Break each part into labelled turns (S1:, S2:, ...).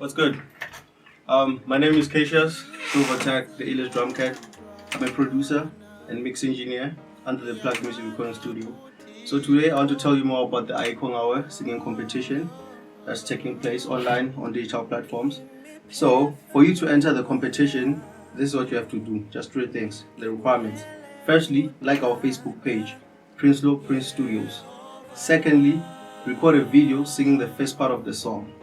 S1: What's good? My name is Cassius, Silvertech, the illest drum cat. I'm a producer and mix engineer under the Plug Music Recording Studio. So today I want to tell you more about the Ayikho Ngawe singing competition that's taking place online on digital platforms. So for you to enter the competition, this is what you have to do. Just three things, the requirements. Firstly, like our Facebook page, Prince Studios. Secondly, record a video singing the first part of the song.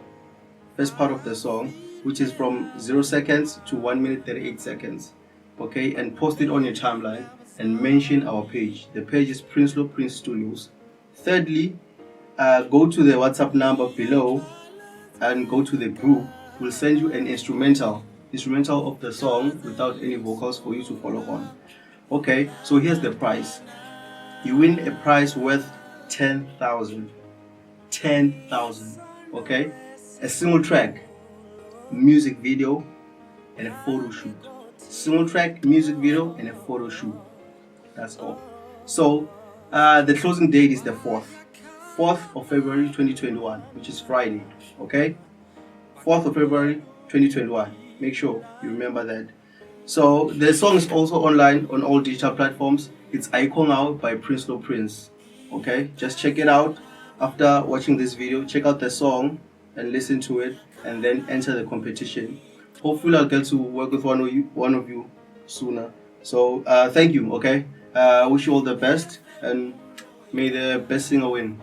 S1: Which is from 0 seconds to 1 minute 38 seconds. Okay, and post it on your timeline and mention our page. The page is Prince Studios. Thirdly, go to the WhatsApp number below and go to the group. We'll send you an instrumental of the song without any vocals for you to follow on. Okay, so here's the prize. You win a prize worth 10,000. 10,000. Okay, a single track, music video, and a photo shoot. Single track, music video, and a photo shoot. That's all. So the closing date is the 4th of February 2021, which is Friday. Okay, 4th of February 2021. Make sure you remember that. So the song is also online on all digital platforms. It's Ayikho Ngawe by Prince. Okay, just check it out. After watching this video, check out the song and listen to it, and then enter the competition. Hopefully I'll get to work with one of you sooner. So thank you. Okay, I wish you all the best, and may the best singer win.